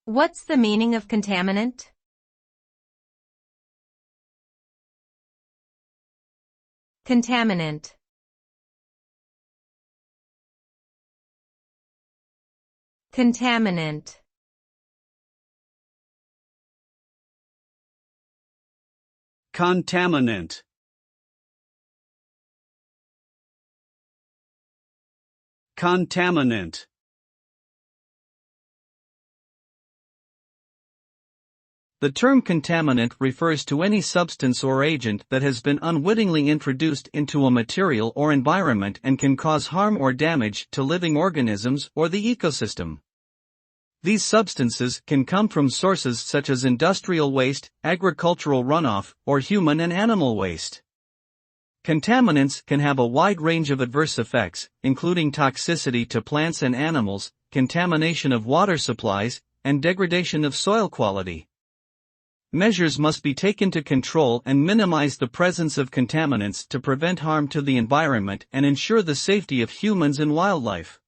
What's the meaning of contaminant? Contaminant. Contaminant. Contaminant. Contaminant. The term contaminant refers to any substance or agent that has been unwittingly introduced into a material or environment and can cause harm or damage to living organisms or the ecosystem. These substances can come from sources such as industrial waste, agricultural runoff, or human and animal waste. Contaminants can have a wide range of adverse effects, including toxicity to plants and animals, contamination of water supplies, and degradation of soil quality. Measures must be taken to control and minimize the presence of contaminants to prevent harm to the environment and ensure the safety of humans and wildlife.